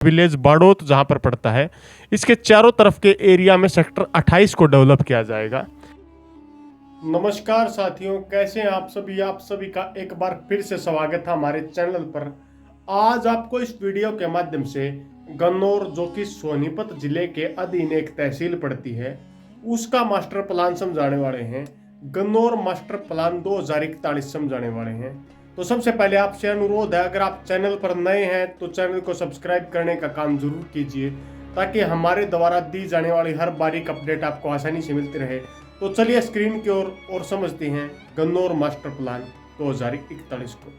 Village बाड़ोत जहाँ पर पड़ता है, इसके चारों तरफ के एरिया में सेक्टर 28 को डेवलप किया जाएगा। नमस्कार साथियों, कैसे हैं आप सभी। आप सभी का एक बार फिर से स्वागत है हमारे चैनल पर। आज आपको इस वीडियो के माध्यम से गन्नौर, जो कि सोनीपत जिले के अधीन एक तहसील पड़ती है, उसका मास्टर प्लान समझाने वाले हैं। गन्नौर मास्टर प्लान 2041 समझाने वाले हैं। तो सबसे पहले आपसे अनुरोध है, अगर आप चैनल पर नए हैं तो चैनल को सब्सक्राइब करने का काम जरूर कीजिए, ताकि हमारे द्वारा दी जाने वाली हर बारीक अपडेट आपको आसानी से मिलती रहे। तो चलिए स्क्रीन की ओर और समझते हैं गन्नौर मास्टर प्लान 2041 को।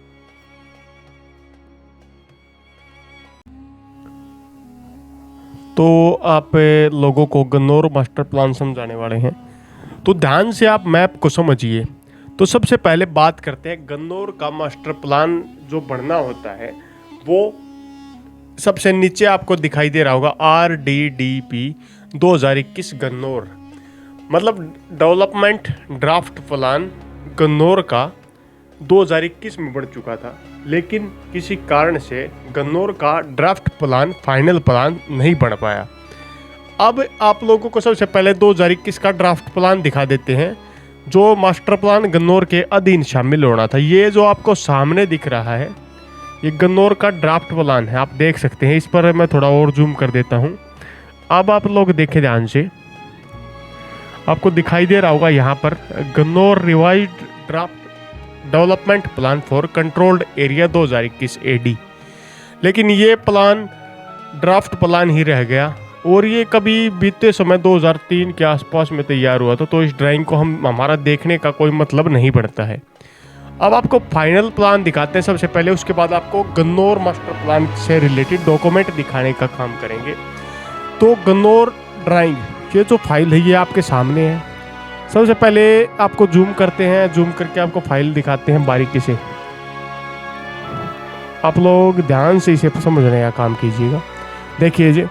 तो आप लोगों को गन्नौर मास्टर प्लान समझाने वाले हैं, तो ध्यान से आप मैप को समझिए। तो सबसे पहले बात करते हैं गन्नौर का मास्टर प्लान जो बनना होता है, वो सबसे नीचे आपको दिखाई दे रहा होगा RDDP 2021 गन्नौर, मतलब डेवलपमेंट ड्राफ्ट प्लान गन्नौर का 2021 में बन चुका था, लेकिन किसी कारण से गन्नौर का ड्राफ्ट प्लान फाइनल प्लान नहीं बन पाया। अब आप लोगों को सबसे पहले 2021 का ड्राफ्ट प्लान दिखा देते हैं, जो मास्टर प्लान गन्नौर के अधीन शामिल होना था। ये जो आपको सामने दिख रहा है, ये गन्नौर का ड्राफ्ट प्लान है, आप देख सकते हैं। इस पर मैं थोड़ा और जूम कर देता हूँ। अब आप लोग देखें ध्यान से, आपको दिखाई दे रहा होगा यहाँ पर Gannaur revised draft development plan for controlled area 2021 AD। लेकिन ये प्लान ड्राफ्ट प्लान ही रह गया, और ये कभी बीते समय 2003 के आसपास में तैयार हुआ था। तो इस ड्राइंग को हमारा देखने का कोई मतलब नहीं पड़ता है। अब आपको फाइनल प्लान दिखाते हैं सबसे पहले, उसके बाद आपको गन्नौर मास्टर प्लान से रिलेटेड डॉक्यूमेंट दिखाने का काम करेंगे। तो गन्नौर ड्राइंग, ये जो फाइल है ये आपके सामने है। सबसे पहले आपको जूम करते हैं, जूम करके आपको फाइल दिखाते हैं बारीकी से। आप लोग ध्यान से इसे समझने का काम कीजिएगा। देखिए जी,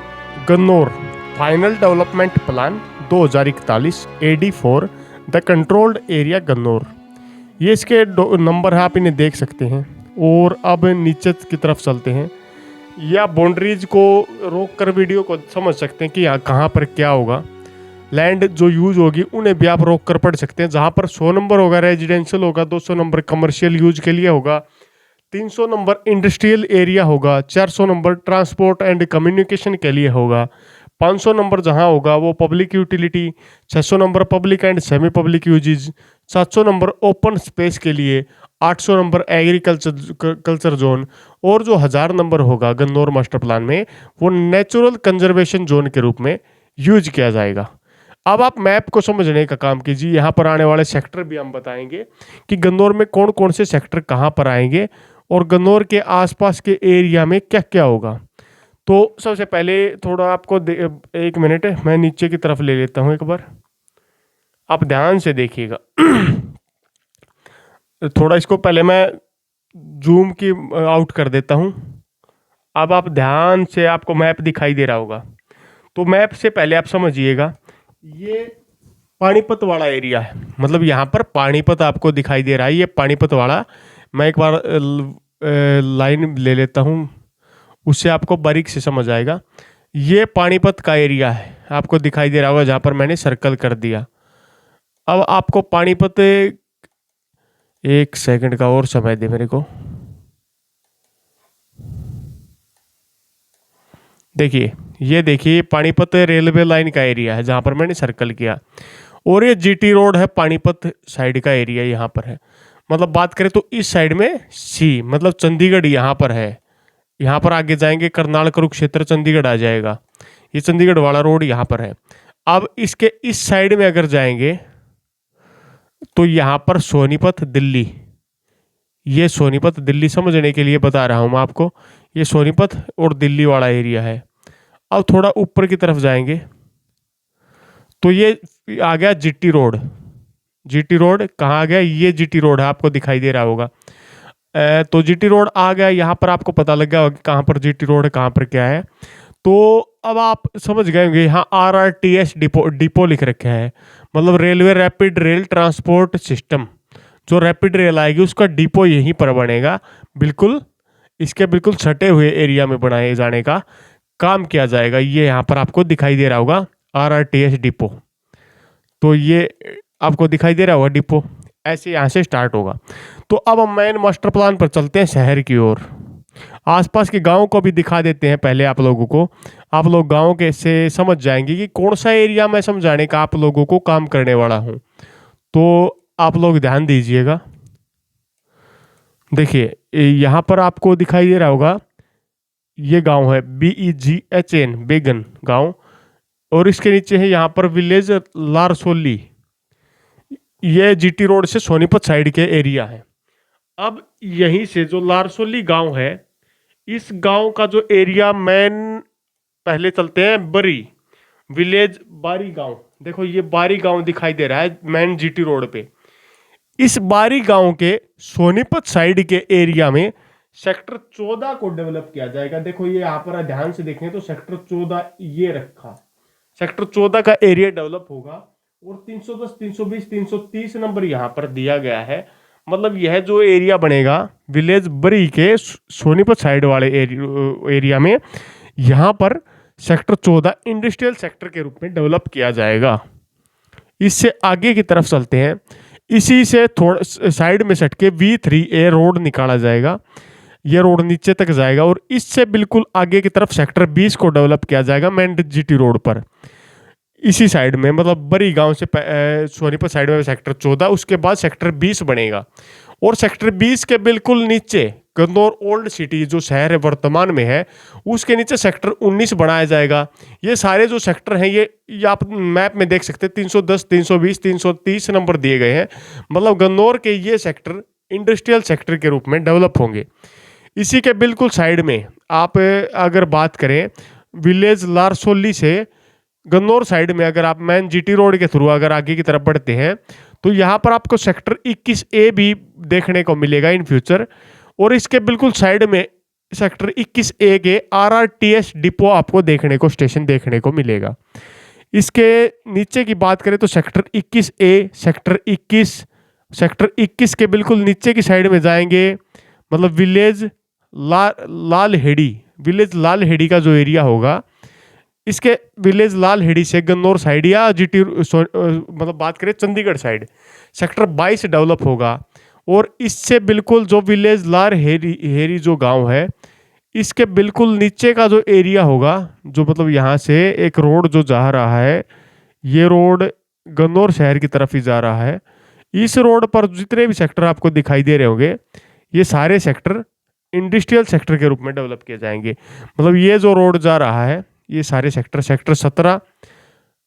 Gannaur final development plan 2041 AD for the controlled area Gannaur, ये इसके नंबर है, आप इन्हें देख सकते हैं। और अब नीचे की तरफ चलते हैं, या बाउंड्रीज को रोक कर वीडियो को समझ सकते हैं कि यहाँ कहाँ पर क्या होगा। लैंड जो यूज होगी उन्हें भी आप रोक कर पढ़ सकते हैं। जहाँ पर 100 नंबर होगा रेजिडेंशियल होगा, 200 नंबर कमर्शियल यूज के लिए होगा, 300 नंबर इंडस्ट्रियल एरिया होगा, 400 नंबर ट्रांसपोर्ट एंड कम्युनिकेशन के लिए होगा, 500 नंबर जहां होगा वो public utility, 600 number public and semi public uses, 700 number open space के लिए, 800 नंबर एग्रीकल्चर जोन, और जो 1000 नंबर होगा गन्नौर मास्टर प्लान में, वो नेचुरल कंजर्वेशन जोन के रूप में यूज किया जाएगा। अब आप मैप को समझने का काम कीजिए। यहाँ पर आने वाले सेक्टर भी हम बताएंगे कि गन्नौर में कौन कौन से सेक्टर कहाँ पर आएंगे, और गन्नौर के आसपास के एरिया में क्या क्या होगा। तो सबसे पहले थोड़ा आपको एक मिनट मैं नीचे की तरफ ले लेता हूँ एक बार, आप ध्यान से देखिएगा। थोड़ा इसको पहले मैं जूम की आउट कर देता हूँ। अब आप ध्यान से, आपको मैप दिखाई दे रहा होगा। तो मैप से पहले आप समझिएगा, ये पानीपत वाला एरिया है, मतलब यहाँ पर पानीपत आपको दिखाई दे रहा है, ये पानीपत वाला। मैं एक बार लाइन ले लेता हूँ, उससे आपको बारीक से समझ आएगा। ये पानीपत का एरिया है, आपको दिखाई दे रहा होगा, जहाँ पर मैंने सर्कल कर दिया। अब आपको पानीपत, एक सेकंड का और समय दे मेरे को। देखिए, ये देखिए पानीपत रेलवे लाइन का एरिया है जहाँ पर मैंने सर्कल किया, और ये GT रोड है, पानीपत साइड का एरिया यहाँ पर है। मतलब बात करें तो इस साइड में C, मतलब चंडीगढ़ यहाँ पर है। यहाँ पर आगे जाएंगे करनाल कुरुक्षेत्र चंडीगढ़ आ जाएगा, ये चंडीगढ़ वाला रोड यहाँ पर है। अब इसके इस साइड में अगर जाएंगे तो यहाँ पर सोनीपत दिल्ली, ये सोनीपत दिल्ली समझने के लिए बता रहा हूँ मैं आपको, ये सोनीपत और दिल्ली वाला एरिया है। अब थोड़ा ऊपर की तरफ जाएंगे तो ये आ गया GT रोड। GT रोड कहाँ आ गया, ये GT रोड है, आपको दिखाई दे रहा होगा। तो GT रोड आ गया, यहाँ पर आपको पता लग गया कहाँ पर GT रोड है, कहाँ पर क्या है। तो अब आप समझ गए होंगे, यहाँ RRTS डिपो लिख रखे हैं, मतलब railway rapid rail transport system. जो रैपिड रेल आएगी उसका डिपो यहीं पर बनेगा, बिल्कुल इसके बिल्कुल सटे हुए एरिया में बनाए जाने का काम किया जाएगा। ये यहाँ पर आपको दिखाई दे रहा होगा RRTS डिपो, तो ये आपको दिखाई दे रहा होगा डिपो, ऐसे यहाँ से स्टार्ट होगा। तो अब हम मेन मास्टर प्लान पर चलते हैं शहर की ओर। आसपास के गांव को भी दिखा देते हैं पहले आप लोगों को, आप लोग गांव के से समझ जाएंगे कि कौन सा एरिया मैं समझाने का आप लोगों को काम करने वाला हूँ। तो आप लोग ध्यान दीजिएगा। देखिए यहाँ पर आपको दिखाई दे रहा होगा, ये गांव है BEGHN बेगन गांव, और इसके नीचे है यहाँ पर विलेज लारसोली। ये GT रोड से सोनीपत साइड के एरिया है। अब यहीं से जो लारसोली गांव है, इस गांव का जो एरिया मेन, पहले चलते हैं बरी विलेज बारी गांव। देखो ये बारी गांव दिखाई दे रहा है मेन GT रोड पे। इस बारी गांव के सोनीपत साइड के एरिया में सेक्टर 14 को डेवलप किया जाएगा। देखो ये यहाँ पर ध्यान से देखें तो सेक्टर 14 ये रखा, सेक्टर 14 का एरिया डेवलप होगा, और 310, 320, 330 नंबर यहाँ पर दिया गया है। मतलब यह जो एरिया बनेगा विलेज बरी के सोनीपत साइड वाले एरिया में, यहाँ पर सेक्टर 14 इंडस्ट्रियल सेक्टर के रूप में डेवलप किया जाएगा। इससे आगे की तरफ चलते हैं, इसी से थोड़ा साइड में सट के V3A रोड निकाला जाएगा। ये रोड नीचे तक जाएगा, और इससे बिल्कुल आगे की तरफ सेक्टर 20 को डेवलप किया जाएगा मेन GT रोड पर। इसी साइड में मतलब बरी गांव से सोनीपत साइड में सेक्टर 14, उसके बाद सेक्टर 20 बनेगा, और सेक्टर 20 के बिल्कुल नीचे गन्नौर ओल्ड सिटी जो शहर है वर्तमान में है, उसके नीचे सेक्टर 19 बनाया जाएगा। ये सारे जो सेक्टर हैं ये आप मैप में देख सकते हैं, 310, 320, 330 नंबर दिए गए हैं। मतलब गन्नौर के ये सेक्टर इंडस्ट्रियल सेक्टर के रूप में डेवलप होंगे। इसी के बिल्कुल साइड में आप अगर बात करें विलेज लारसोली से गन्नौर साइड में, अगर आप मेन GT रोड के थ्रू अगर आगे की तरफ बढ़ते हैं, तो यहाँ पर आपको सेक्टर 21A भी देखने को मिलेगा इन फ्यूचर, और इसके बिल्कुल साइड में सेक्टर 21A के RRTS डिपो आपको देखने को, स्टेशन देखने को मिलेगा। इसके नीचे की बात करें तो सेक्टर 21A, सेक्टर 21 के बिल्कुल नीचे की साइड में जाएंगे, मतलब विलेज विलेज लालहेड़ी का जो एरिया होगा, इसके विलेज लालहेड़ी से गन्नौर साइड या GT मतलब बात करें चंडीगढ़ साइड, सेक्टर 22 डेवलप होगा। और इससे बिल्कुल जो विलेज लालहेड़ी जो गांव है, इसके बिल्कुल नीचे का जो एरिया होगा, जो मतलब यहाँ से एक रोड जो जा रहा है, ये रोड गन्नौर शहर की तरफ ही जा रहा है। इस रोड पर जितने भी सेक्टर आपको दिखाई दे रहे होंगे, ये सारे सेक्टर इंडस्ट्रियल सेक्टर के रूप में डेवलप किए जाएंगे। मतलब ये जो रोड जा रहा है, ये सारे sector 17,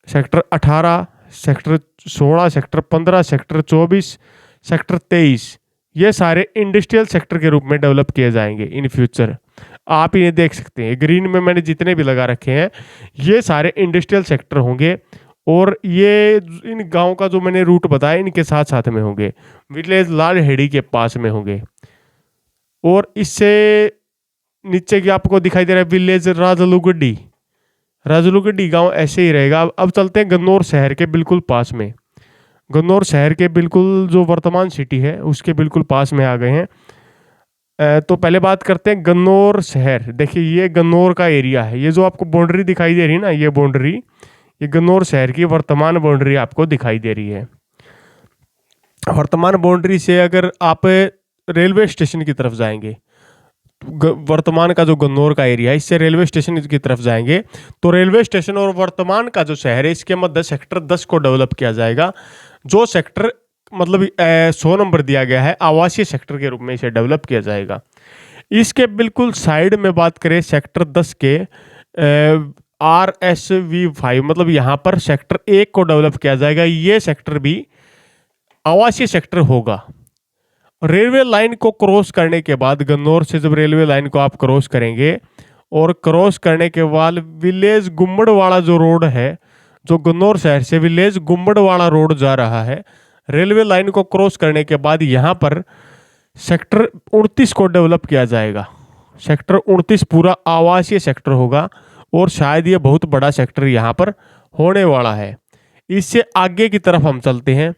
sector 18, sector 16, sector 15, sector 24, sector 23, ये सारे इंडस्ट्रियल सेक्टर के रूप में डेवलप किए जाएंगे इन फ्यूचर। आप इन्हें देख सकते हैं, ग्रीन में मैंने जितने भी लगा रखे हैं, ये सारे इंडस्ट्रियल सेक्टर होंगे, और ये इन गांव का जो मैंने रूट बताया इनके साथ साथ में होंगे, विलेज लालहेड़ी के पास में होंगे। और इससे नीचे की आपको दिखाई दे रहा है विलेज राजलुगड्डी गांव ऐसे ही रहेगा। अब चलते हैं गन्नौर शहर के बिल्कुल पास में। गन्नौर शहर के बिल्कुल जो वर्तमान सिटी है उसके बिल्कुल पास में आ गए हैं। तो पहले बात करते हैं गन्नौर शहर। देखिए ये गन्नौर का एरिया है, ये जो आपको बाउंड्री दिखाई दे रही है ना, ये बाउंड्री, ये गन्नौर शहर की वर्तमान बाउंड्री आपको दिखाई दे रही है। वर्तमान बाउंड्री से अगर आप रेलवे स्टेशन की तरफ जाएंगे, वर्तमान का जो गन्नौर का एरिया है, इससे रेलवे स्टेशन की तरफ जाएंगे, तो रेलवे स्टेशन और वर्तमान का जो शहर है, इसके मध्य सेक्टर 10 को डेवलप किया जाएगा। जो सेक्टर मतलब 100 नंबर दिया गया है, आवासीय सेक्टर के रूप में इसे डेवलप किया जाएगा। इसके बिल्कुल साइड में बात करें सेक्टर 10 के RSV5, मतलब यहाँ पर सेक्टर 1 को डेवलप किया जाएगा। ये सेक्टर भी आवासीय सेक्टर होगा। रेलवे लाइन को क्रॉस करने के बाद, गन्नौर से जब रेलवे लाइन को आप क्रॉस करेंगे, और क्रॉस करने के बाद विलेज गुम्बड़वाड़ा जो रोड है, जो गन्नौर शहर से विलेज गुम्बड़वाड़ा रोड जा रहा है, रेलवे लाइन को क्रॉस करने के बाद यहाँ पर सेक्टर 29 को डेवलप किया जाएगा। सेक्टर 29 पूरा आवासीय सेक्टर होगा, और शायद ये बहुत बड़ा सेक्टर यहाँ पर होने वाला है। इससे आगे की तरफ हम चलते हैं।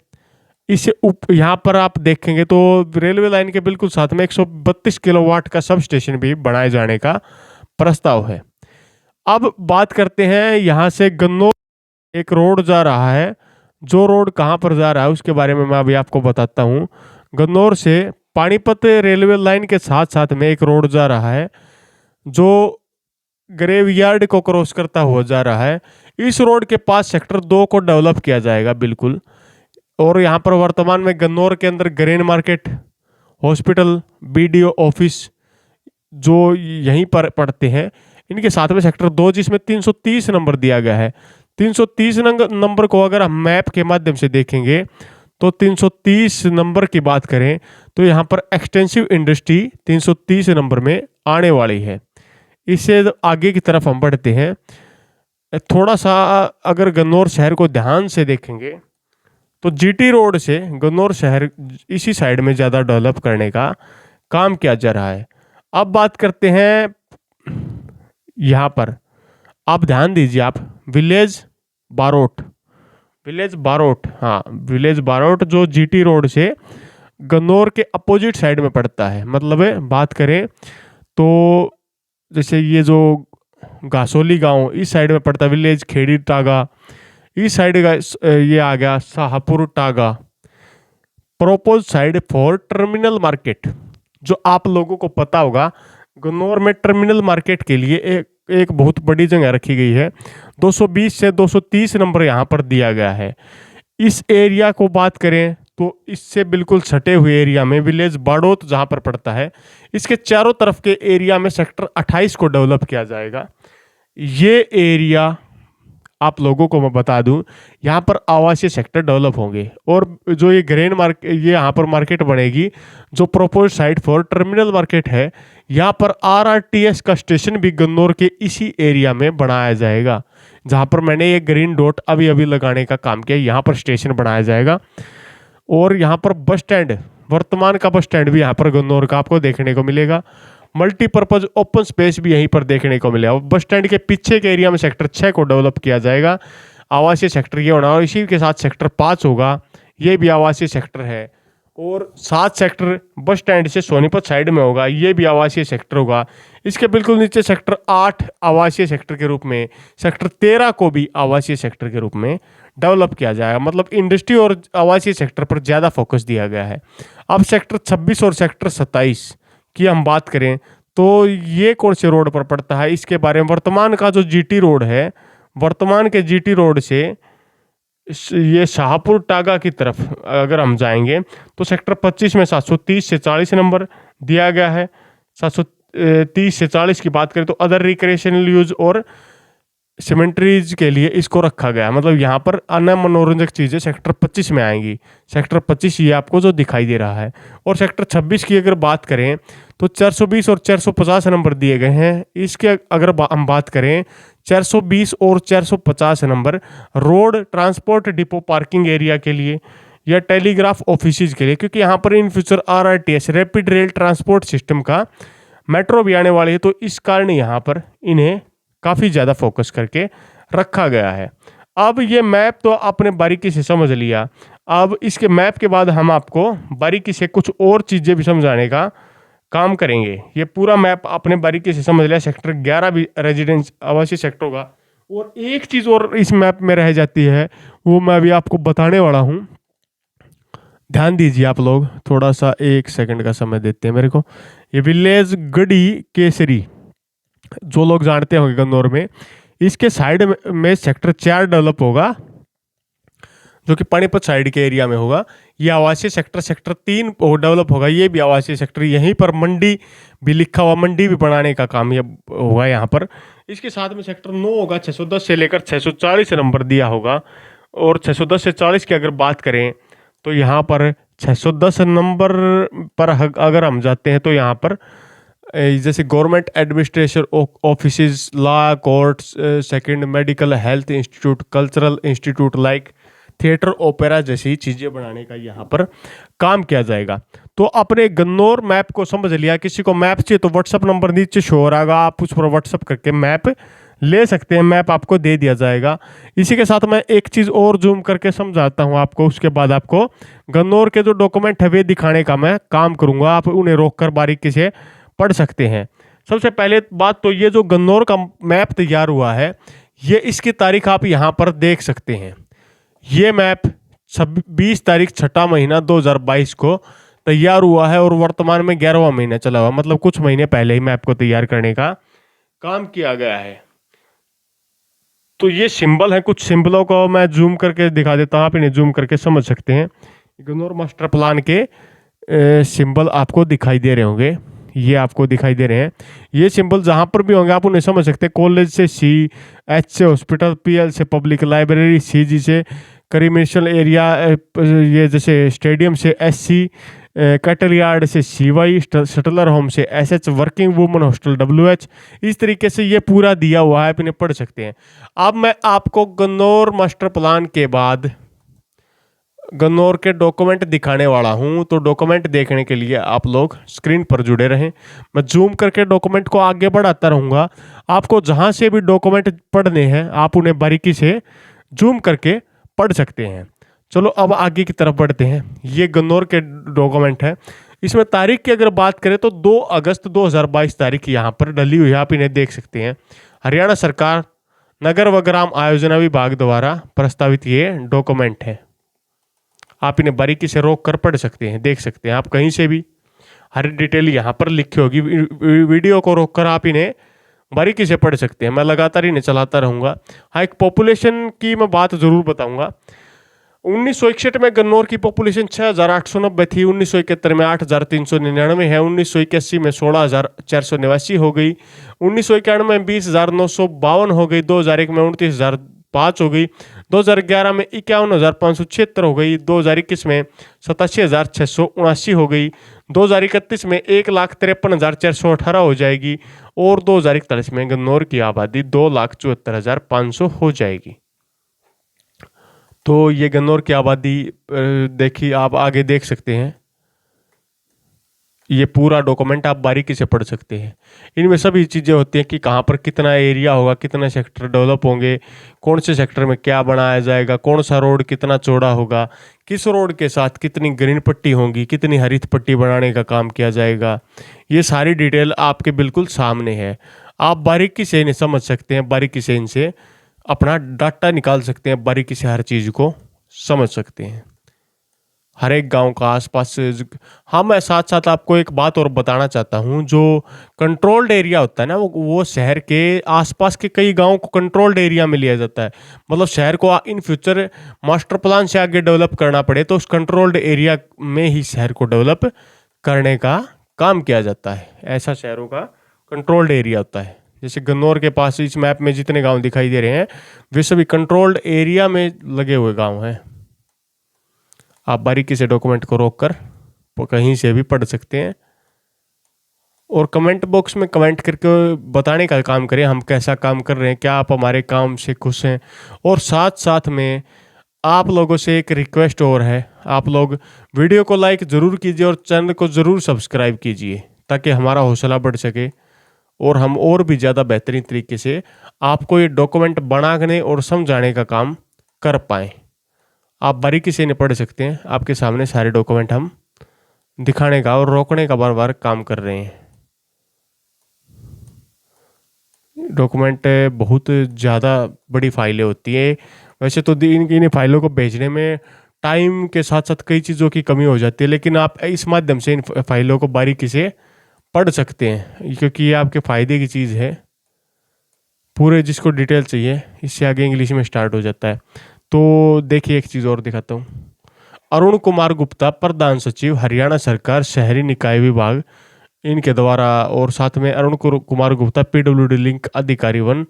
इससे यहाँ पर आप देखेंगे तो रेलवे लाइन के बिल्कुल साथ में 132 किलोवाट का सब स्टेशन भी बनाए जाने का प्रस्ताव है। अब बात करते हैं यहाँ से गन्नौर, एक रोड जा रहा है। जो रोड कहाँ पर जा रहा है उसके बारे में मैं अभी आपको बताता हूँ। गन्नौर से पानीपत रेलवे लाइन के साथ साथ में एक रोड जा रहा है जो ग्रेवयार्ड को क्रॉस करता हुआ जा रहा है। इस रोड के पास सेक्टर 2 को डेवलप किया जाएगा बिल्कुल। और यहाँ पर वर्तमान में गन्नौर के अंदर grain market, hospital, BDO office जो यहीं पर पड़ते हैं, इनके साथ में सेक्टर 2 जिसमें 330 नंबर दिया गया है। 330 नंबर को अगर हम मैप के माध्यम से देखेंगे तो 330 नंबर की बात करें तो यहाँ पर एक्सटेंसिव इंडस्ट्री 330 नंबर में आने वाली है। इससे आगे की तरफ हम बढ़ते हैं। थोड़ा सा अगर गन्नौर शहर को ध्यान से देखेंगे तो जीटी रोड से गन्नौर शहर इसी साइड में ज़्यादा डेवलप करने का काम किया जा रहा है। अब बात करते हैं यहाँ पर, आप ध्यान दीजिए, आप विलेज बारोट, हाँ विलेज बारोट जो जीटी रोड से गन्नौर के अपोजिट साइड में पड़ता है। मतलब बात करें तो जैसे ये जो घासोली गांव इस साइड में पड़ता है, विलेज खेड़ी टागा इस साइड का, ये आ गया Shahpur Taga. Propose side for terminal market, जो आप लोगों को पता होगा गन्नौर में टर्मिनल मार्केट के लिए एक बहुत बड़ी जगह रखी गई है। 220 से 230 नंबर यहाँ पर दिया गया है। इस एरिया को बात करें तो इससे बिल्कुल सटे हुए एरिया में विलेज बाड़ोत जहाँ पर पड़ता है, इसके चारों तरफ के एरिया में सेक्टर 28 को डेवलप किया जाएगा। ये एरिया आप लोगों को मैं बता दूं, यहाँ पर आवासीय सेक्टर डेवलप होंगे और जो ये ग्रेन मार्केट, ये यहाँ पर मार्केट बनेगी जो propose site for terminal market है। यहाँ पर आरआरटीएस का स्टेशन भी गन्नौर के इसी एरिया में बनाया जाएगा। जहाँ पर मैंने ये ग्रीन डॉट अभी अभी लगाने का काम किया, यहाँ पर स्टेशन बनाया जाएगा। और यहाँ पर बस स्टैंड, वर्तमान का बस स्टैंड भी यहाँ पर गन्नौर का आपको देखने को मिलेगा। मल्टीपर्पज ओपन स्पेस भी यहीं पर देखने को मिलेगा। बस स्टैंड के पीछे के एरिया में सेक्टर 6 को डेवलप किया जाएगा, आवासीय सेक्टर ये होना। और इसी के साथ सेक्टर 5 होगा, ये भी आवासीय सेक्टर है। और 7 सेक्टर बस स्टैंड से सोनीपत साइड में होगा, ये भी आवासीय सेक्टर होगा। इसके बिल्कुल नीचे सेक्टर 8 आवासीय सेक्टर के रूप में, सेक्टर 13 को भी आवासीय सेक्टर के रूप में डेवलप किया जाएगा। मतलब इंडस्ट्री और आवासीय सेक्टर पर ज़्यादा फोकस दिया गया है। अब सेक्टर 26 और सेक्टर 27 की हम बात करें तो ये कौन से रोड पर पड़ता है, इसके बारे में वर्तमान का जो जीटी रोड है, वर्तमान के जीटी रोड से ये शाहपुर टागा की तरफ अगर हम जाएंगे तो सेक्टर 25 में 730 से 40 नंबर दिया गया है। 730 से 40 की बात करें तो अदर रिक्रिएशनल यूज और सिमेंट्रीज के लिए इसको रखा गया। मतलब यहाँ पर अन्य मनोरंजक चीज़ें सेक्टर 25 में आएंगी। सेक्टर 25 ये आपको जो दिखाई दे रहा है। और सेक्टर 26 की अगर बात करें तो 420 और 450 नंबर दिए गए हैं। इसके अगर हम बात करें 420 और 450 number road transport depot parking area के लिए या टेलीग्राफ ऑफिस के लिए, क्योंकि यहाँ पर in future RRTS rapid rail transport system का मेट्रो भी आने वाली है, तो इस कारण यहाँ पर इन्हें काफ़ी ज़्यादा फोकस करके रखा गया है। अब ये मैप तो आपने बारीकी से समझ लिया। अब इसके मैप के बाद हम आपको बारीकी से कुछ और चीज़ें भी समझाने का काम करेंगे। ये पूरा मैप आपने बारीकी से समझ लिया। सेक्टर 11 भी रेजिडेंस आवासीय सेक्टर होगा। और एक चीज़ और इस मैप में रह जाती है, वो मैं अभी आपको बताने वाला हूँ। ध्यान दीजिए आप लोग, थोड़ा सा 1 सेकंड का समय देते हैं मेरे को। ये विलेज गढ़ी केसरी जो लोग जानते होंगे गन्नौर में, इसके साइड में सेक्टर 4 डेवलप होगा जो कि पानीपत साइड के एरिया में होगा। ये आवासीय सेक्टर, सेक्टर 3 डेवलप होगा, ये भी आवासीय सेक्टर। यहीं पर मंडी भी लिखा हुआ, मंडी भी बनाने का काम ये होगा यहाँ पर। इसके साथ में सेक्टर 9 होगा, 610 से लेकर 640 नंबर दिया होगा। और 610 से 40 की अगर बात करें तो यहाँ पर 610 नंबर पर अगर हम जाते हैं तो यहाँ पर जैसे government administration offices, law courts, second medical health institute, cultural institute like theatre, opera जैसी चीज़ें बनाने का यहाँ पर काम किया जाएगा। तो अपने गन्नौर मैप को समझ लिया। किसी को मैप चाहिए तो व्हाट्सअप नंबर नीचे शो हो रहा, आप उस पर व्हाट्सअप करके मैप ले सकते हैं, मैप आपको दे दिया जाएगा। इसी के साथ मैं एक चीज़ और जूम करके समझाता हूँ आपको, उसके बाद आपको गन्नौर के जो डॉक्यूमेंट है वे दिखाने का मैं काम करूँगा। आप उन्हें रोक कर बारीकी से पढ़ सकते हैं। सबसे पहले बात तो ये जो गन्नौर का मैप तैयार हुआ है, ये इसकी तारीख आप यहाँ पर देख सकते हैं। ये मैप 20 तारीख 6 महीना 2022 को तैयार हुआ है और वर्तमान में 11वां महीना चला हुआ, मतलब कुछ महीने पहले ही मैप को तैयार करने का काम किया गया है। तो ये सिंबल है, कुछ सिंबलों को मैं जूम करके दिखा देता हूँ, आप इन्हें जूम करके समझ सकते हैं। गन्नौर मास्टर प्लान के सिंबल आपको दिखाई दे रहे होंगे, ये आपको दिखाई दे रहे हैं। ये सिंबल जहाँ पर भी होंगे आप उन्हें समझ सकते हैं। कॉलेज से सी, एच से हॉस्पिटल, पीएल से पब्लिक लाइब्रेरी, सीजी से कमर्शियल एरिया, ये जैसे स्टेडियम से एससी, कैटल यार्ड से सीवाई, शटलर होम से SH, working women hostel WH, इस तरीके से ये पूरा दिया हुआ है, आप इन्हें पढ़ सकते हैं। अब मैं आपको गन्नौर मास्टर प्लान के बाद गन्नौर के डॉक्यूमेंट दिखाने वाला हूं, तो डॉक्यूमेंट देखने के लिए आप लोग स्क्रीन पर जुड़े रहें। मैं जूम करके डॉक्यूमेंट को आगे बढ़ाता रहूँगा। आपको जहां से भी डॉक्यूमेंट पढ़ने हैं आप उन्हें बारीकी से जूम करके पढ़ सकते हैं। चलो अब आगे की तरफ बढ़ते हैं। ये गन्नौर के डॉक्यूमेंट है। इसमें तारीख की अगर बात करें तो 2 अगस्त 2022 तारीख यहाँ पर डली हुई है, आप इन्हें देख सकते हैं। हरियाणा सरकार नगर व ग्राम आयोजना विभाग द्वारा प्रस्तावित ये डॉक्यूमेंट है। आप इन्हें बारीकी से रोक कर पढ़ सकते हैं, देख सकते हैं आप कहीं से भी, हर डिटेल यहाँ पर लिखी होगी। वीडियो को रोक कर आप इन्हें बारीकी से पढ़ सकते हैं। मैं लगातार इन्हें चलाता रहूँगा। हाँ, एक पॉपुलेशन की मैं बात ज़रूर बताऊँगा। 1961 में गन्नौर की पॉपुलेशन 6,890 थी, 1971 में 8,399 है, 1981 में 16,489 हो गई, 1991 में 20,952 हो गई, 2001 में 29,005 हो गई, 2011 में 51,576 हो गई, 2021 में 87,679 हो गई, 2031 में 1,53,418 हो जाएगी और 2041 में गन्नौर की आबादी 2,74,500 हो जाएगी। तो ये गन्नौर की आबादी देखिए, आप आगे देख सकते हैं। ये पूरा डॉक्यूमेंट आप बारीकी से पढ़ सकते हैं। इनमें सभी चीज़ें होती हैं कि कहाँ पर कितना एरिया होगा, कितने सेक्टर डेवलप होंगे, कौन से सेक्टर में क्या बनाया जाएगा, कौन सा रोड कितना चौड़ा होगा, किस रोड के साथ कितनी ग्रीन पट्टी होगी, कितनी हरित पट्टी बनाने का काम किया जाएगा। ये सारी डिटेल आपके बिल्कुल सामने है। आप बारीकी से इन्हें समझ सकते हैं, बारीकी से इनसे अपना डाटा निकाल सकते हैं, बारीकी से हर चीज़ को समझ सकते हैं। हर एक गांव का आसपास। हाँ, मैं साथ साथ आपको एक बात और बताना चाहता हूँ। जो कंट्रोल्ड एरिया होता है ना, वो शहर के आसपास के कई गांवों को कंट्रोल्ड एरिया में लिया जाता है। मतलब शहर को इन फ्यूचर मास्टर प्लान से आगे डेवलप करना पड़े तो उस कंट्रोल्ड एरिया में ही शहर को डेवलप करने का काम किया जाता है। ऐसा शहरों का कंट्रोल्ड एरिया होता है। जैसे गन्नौर के पास इस मैप में जितने गाँव दिखाई दे रहे हैं वे सभी कंट्रोल्ड एरिया में लगे हुए गाँव हैं। आप बारीकी से डॉक्यूमेंट को रोक कर कहीं से भी पढ़ सकते हैं और कमेंट बॉक्स में कमेंट करके बताने का काम करें हम कैसा काम कर रहे हैं, क्या आप हमारे काम से खुश हैं। और साथ साथ में आप लोगों से एक रिक्वेस्ट और है, आप लोग वीडियो को लाइक ज़रूर कीजिए और चैनल को ज़रूर सब्सक्राइब कीजिए ताकि हमारा हौसला बढ़ सके और हम और भी ज़्यादा बेहतरीन तरीके से आपको ये डॉक्यूमेंट बनाने और समझाने का काम कर पाएँ। आप बारीकी से इन्हें पढ़ सकते हैं। आपके सामने सारे डॉक्यूमेंट हम दिखाने का और रोकने का बार बार काम कर रहे हैं। डॉक्यूमेंट बहुत ज़्यादा बड़ी फाइलें होती हैं। वैसे तो इन फाइलों को भेजने में टाइम के साथ साथ कई चीज़ों की कमी हो जाती है, लेकिन आप इस माध्यम से इन फाइलों को बारीकी से पढ़ सकते हैं क्योंकि ये आपके फ़ायदे की चीज़ है। पूरे जिसको डिटेल चाहिए इससे आगे इंग्लिश में स्टार्ट हो जाता है। तो देखिए एक चीज़ और दिखाता हूँ। अरुण कुमार गुप्ता, प्रधान सचिव, हरियाणा सरकार, शहरी निकाय विभाग, इनके द्वारा, और साथ में अरुण कुमार गुप्ता, पीडब्ल्यूडी लिंक अधिकारी वन,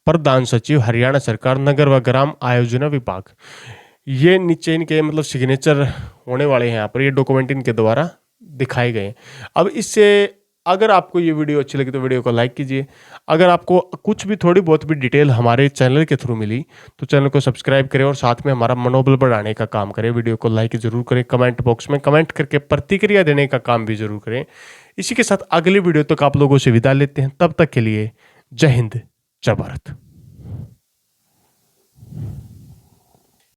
प्रधान सचिव, हरियाणा सरकार, नगर व ग्राम आयोजना विभाग। ये नीचे इनके मतलब सिग्नेचर होने वाले हैं यहाँ पर। ये डॉक्यूमेंट इनके द्वारा दिखाए गए हैं। अब इससे अगर आपको ये वीडियो अच्छी लगी तो वीडियो को लाइक कीजिए। अगर आपको कुछ भी थोड़ी बहुत भी डिटेल हमारे चैनल के थ्रू मिली तो चैनल को सब्सक्राइब करें और साथ में हमारा मनोबल बढ़ाने का काम करें। वीडियो को लाइक जरूर करें, कमेंट बॉक्स में कमेंट करके प्रतिक्रिया देने का काम भी जरूर करें। इसी के साथ अगली वीडियो तक आप लोगों से विदा लेते हैं। तब तक के लिए जय हिंद, जय भारत।